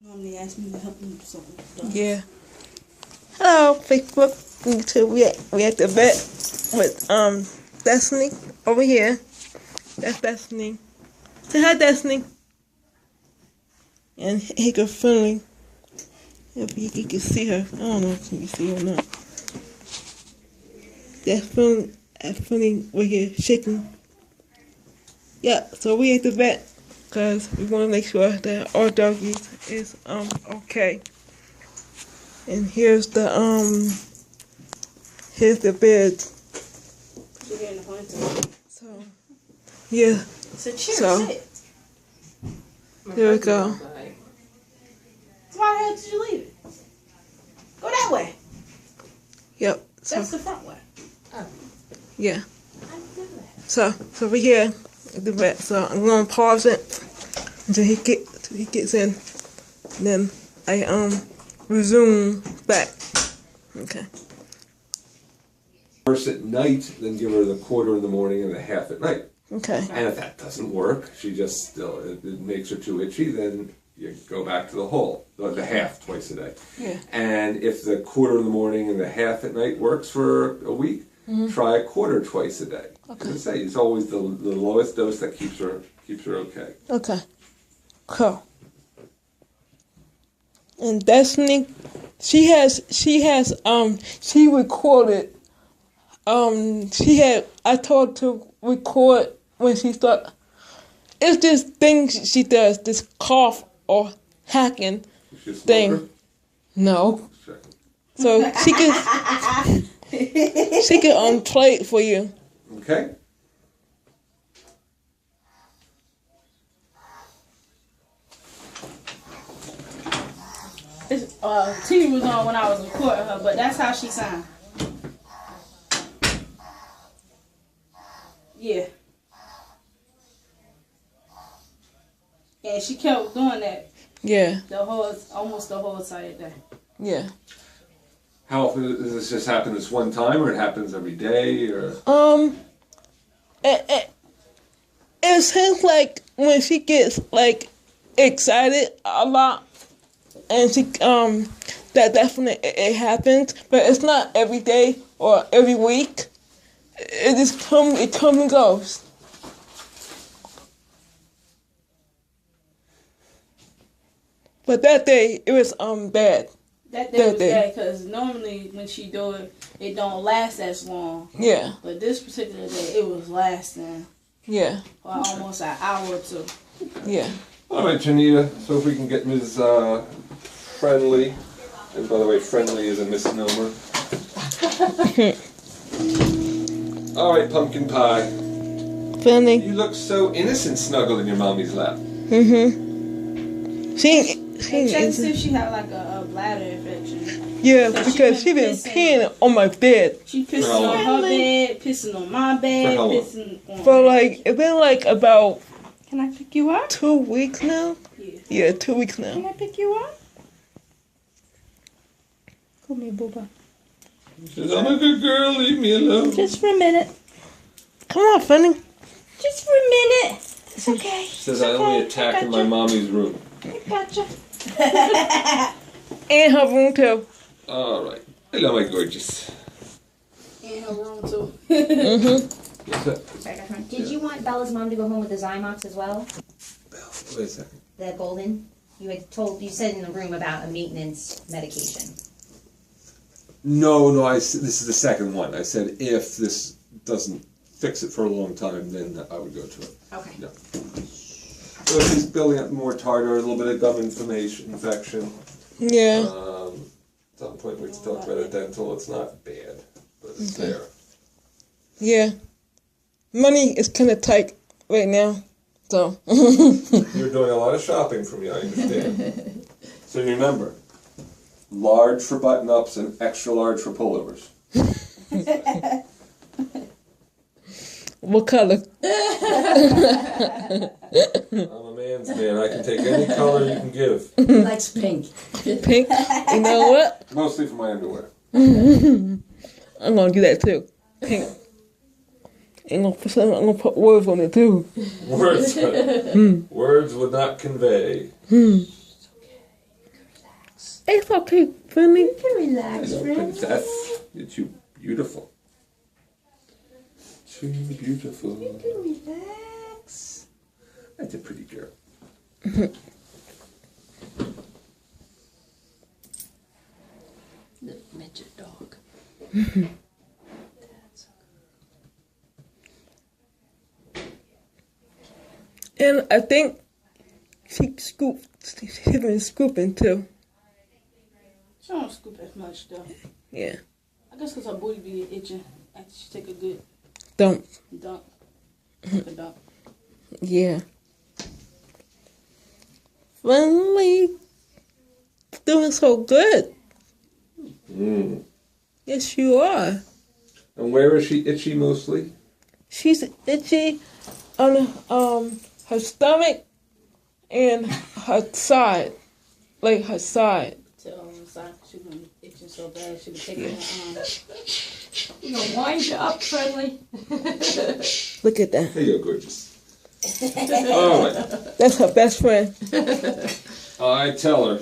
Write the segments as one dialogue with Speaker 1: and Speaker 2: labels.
Speaker 1: They asked me to help them do something.
Speaker 2: Yeah. Hello, Facebook, YouTube. We at the vet with Destiny over here. That's Destiny. Say hi, Destiny. And Hicker Friendly. If you can see her, I don't know if you can see her or not. That's Friendly over here shaking. Yeah. So we at the vet because we want to make sure that our doggies is okay. And here's the bed. So yeah.
Speaker 1: It's a chair.
Speaker 2: So
Speaker 1: Sit.
Speaker 2: there we go.
Speaker 1: So why the hell did you leave it? Go that way.
Speaker 2: Yep. So
Speaker 1: That's the front way. Oh.
Speaker 2: yeah.
Speaker 1: I didn't do that.
Speaker 2: So we're here at the vet. So I'm gonna pause it until he gets in. And then I resume back. Okay.
Speaker 3: First at night, then give her the quarter in the morning and the half at night.
Speaker 2: Okay.
Speaker 3: And if that doesn't work, she just still it makes her too itchy, then you go back to the whole, the half twice a day.
Speaker 2: Yeah.
Speaker 3: And if the quarter in the morning and the half at night works for a week, try a quarter twice a day.
Speaker 2: Okay.
Speaker 3: As I say, it's always the lowest dose that keeps her okay.
Speaker 2: Okay. Cool. And Destiny, she recorded. I told her to record when she started. It's this thing she does, this cough or hacking
Speaker 3: Is she a smoker?
Speaker 2: thing. No.
Speaker 3: Check.
Speaker 2: So she can play it for you.
Speaker 3: Okay.
Speaker 1: TV was on when I was recording her, but that's how she sounded. Yeah. And she kept doing that
Speaker 2: Yeah.
Speaker 1: almost the whole entire day.
Speaker 2: Yeah.
Speaker 3: How often does this just happen this one time, or it happens every day, or?
Speaker 2: It seems like when she gets like excited a lot, and she that definitely it happens, but it's not every day or every week. It just comes and goes. But that day it was bad.
Speaker 1: That day was bad because normally when she do it, it don't last as long.
Speaker 2: Yeah.
Speaker 1: But this particular day, it was lasting
Speaker 2: Yeah.
Speaker 1: for almost an hour or two.
Speaker 2: Yeah.
Speaker 3: All right, Janita. So if we can get Ms. Friendly, and by the way, Friendly is a misnomer. All right, Pumpkin Pie.
Speaker 2: Funny.
Speaker 3: You look so innocent, snuggled in your mommy's lap.
Speaker 2: She
Speaker 1: And check to see if she had like a bladder infection.
Speaker 2: yeah,
Speaker 1: So
Speaker 2: because she been peeing on my bed
Speaker 1: She pissing
Speaker 3: how
Speaker 1: on
Speaker 3: long?
Speaker 1: her bed, pissing on my bed,
Speaker 3: For how long?
Speaker 1: pissing on.
Speaker 2: for like it's been like about
Speaker 1: Can I pick you up?
Speaker 2: 2 weeks now.
Speaker 1: Yeah.
Speaker 2: Yeah, 2 weeks now.
Speaker 1: Can I pick you up? Come here, booba.
Speaker 3: She says, I'm a good girl, leave me alone.
Speaker 1: Just for a minute.
Speaker 2: Come on, Funny.
Speaker 1: Just for a minute. It's okay.
Speaker 3: She says, I only attack in my mommy's room.
Speaker 1: I gotcha.
Speaker 2: In her room too.
Speaker 3: All right. Hello, my gorgeous.
Speaker 1: In her room too.
Speaker 3: What's that?
Speaker 4: Sorry, Dr. Ron. Did you want Bella's mom to go home with the Zymox as well?
Speaker 3: Wait a second.
Speaker 4: The golden? You said in the room about a maintenance medication.
Speaker 3: No, this is the second one. I said if this doesn't fix it for a long time, then I would go to it.
Speaker 4: Okay.
Speaker 3: No. So she's building up more tartar, a little bit of gum infection.
Speaker 2: Yeah.
Speaker 3: At some point we can talk about a dental. It's not bad, but it's there.
Speaker 2: Yeah. Money is kind of tight right now, so.
Speaker 3: You're doing a lot of shopping for me, I understand. So remember, large for button-ups and extra large for pullovers.
Speaker 2: What color?
Speaker 3: I'm a man's man. I can take any color you can give.
Speaker 1: He likes pink.
Speaker 2: Pink? You know what?
Speaker 3: Mostly for my underwear.
Speaker 2: I'm gonna do that too. Pink. I'm gonna put words on it too.
Speaker 3: Words. Words would not convey.
Speaker 2: It's okay, Finley.
Speaker 5: You can relax,
Speaker 3: Hello,
Speaker 5: friend.
Speaker 3: princess. You're too beautiful. Too beautiful.
Speaker 5: You can relax.
Speaker 3: That's a pretty girl.
Speaker 5: Little midget dog.
Speaker 2: And I think she's been scooping too.
Speaker 1: She don't scoop as much though.
Speaker 2: Yeah.
Speaker 1: I guess because her booty be itching after she take a good
Speaker 2: Don't.
Speaker 1: dump. Take a dump.
Speaker 2: Yeah. Finally doing so good.
Speaker 3: Mm.
Speaker 2: Yes, you are.
Speaker 3: And where is she itchy mostly?
Speaker 2: She's itchy on her stomach and her side, like her side.
Speaker 1: Tell her on the side she been itching so bad she been taking her
Speaker 5: You gonna wind you up, friendly?
Speaker 2: Look at that.
Speaker 3: There you go, gorgeous. All right.
Speaker 2: That's her best friend.
Speaker 3: I tell her.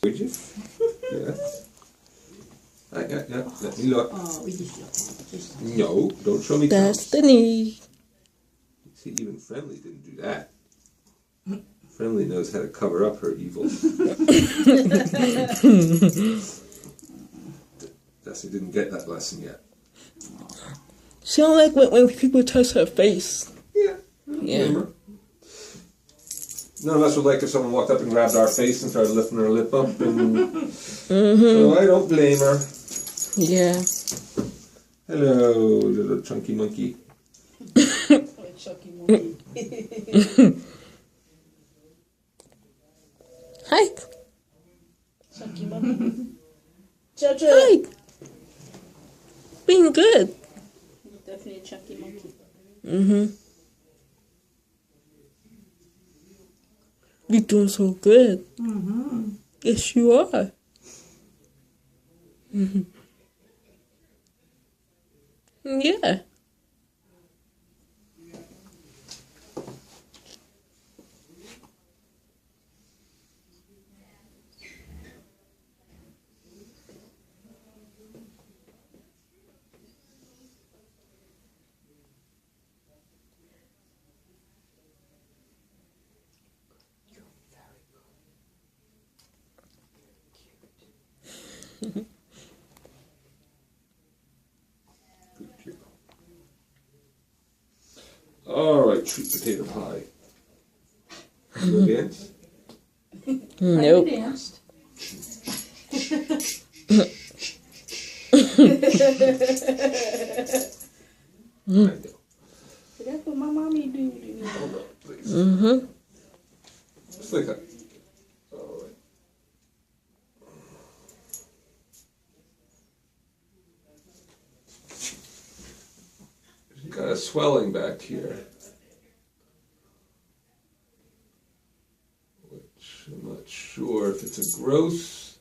Speaker 3: Gorgeous? Yes. Yeah. Let me look.
Speaker 5: Oh, we just look. Just look.
Speaker 3: No, don't show me cows.
Speaker 2: Destiny.
Speaker 3: See, even Friendly didn't do that. Friendly knows how to cover up her evil. Destiny didn't get that lesson yet.
Speaker 2: She don't like when people touch her face.
Speaker 3: Yeah.
Speaker 2: Yeah.
Speaker 3: Remember? None of us would like if someone walked up and grabbed our face and started lifting her lip up. And so I don't blame her.
Speaker 2: Yeah.
Speaker 3: Hello, little chunky monkey.
Speaker 1: Chucky monkey.
Speaker 2: Hi.
Speaker 1: Chucky monkey. Jojo.
Speaker 2: Hi. Being good.
Speaker 1: Definitely a chunky monkey.
Speaker 2: Mm-hmm. You're doing so good.
Speaker 5: Mm-hmm.
Speaker 2: Yes, you are. Mm-hmm. Yeah.
Speaker 3: Good girl. All right, sweet potato pie. You go dance?
Speaker 2: Nope.
Speaker 5: I danced.
Speaker 3: I know.
Speaker 1: That's what my mommy do.
Speaker 3: Hold on, please.
Speaker 2: Mm-hmm.
Speaker 3: Just like that. All right. She's got a swelling back here, which I'm not sure if it's a growth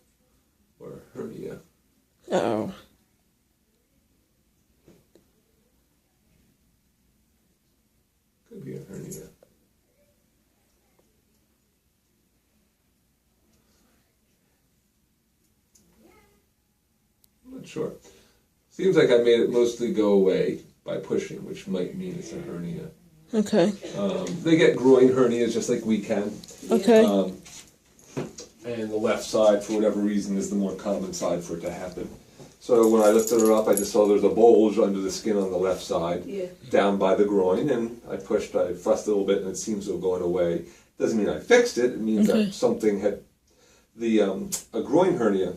Speaker 3: or a hernia.
Speaker 2: Oh.
Speaker 3: Could be a hernia. I'm not sure. Seems like I made it mostly go away by pushing, which might mean it's a hernia.
Speaker 2: Okay.
Speaker 3: They get groin hernias just like we can.
Speaker 2: Okay.
Speaker 3: And the left side, for whatever reason, is the more common side for it to happen. So when I lifted her up, I just saw there's a bulge under the skin on the left side,
Speaker 1: Yeah.
Speaker 3: down by the groin, and I fussed a little bit, and it seems to have gone away. Doesn't mean I fixed it. It means
Speaker 2: Okay.
Speaker 3: that something had a groin hernia.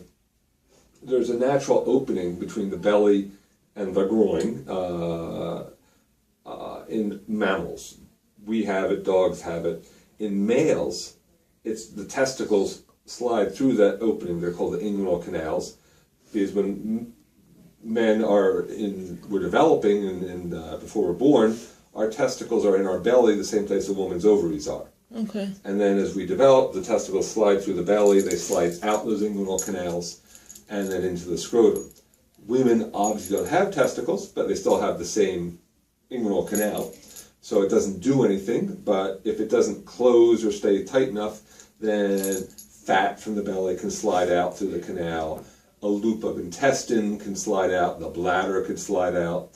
Speaker 3: There's a natural opening between the belly and the groin in mammals. We have it, dogs have it. In males, it's the testicles slide through that opening. They're called the inguinal canals, because when men we're developing and before we're born, our testicles are in our belly, the same place a woman's ovaries are.
Speaker 2: Okay.
Speaker 3: And then as we develop, the testicles slide through the belly, they slide out those inguinal canals, and then into the scrotum. Women obviously don't have testicles, but they still have the same inguinal canal. So it doesn't do anything, but if it doesn't close or stay tight enough, then fat from the belly can slide out through the canal. A loop of intestine can slide out, the bladder could slide out.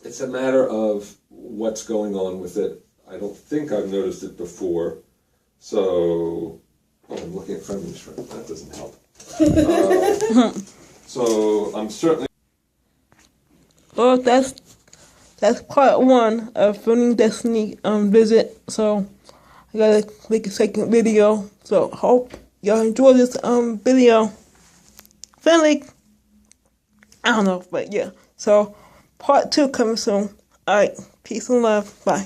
Speaker 3: It's a matter of what's going on with it. I don't think I've noticed it before. So, I'm looking at friendly shrimp. That doesn't help. So I'm certainly.
Speaker 2: Well, that's part one of Filming Destiny visit. So I gotta make a second video. So hope y'all enjoy this video. Finally, I don't know, but yeah. So part two coming soon. Alright, peace and love. Bye.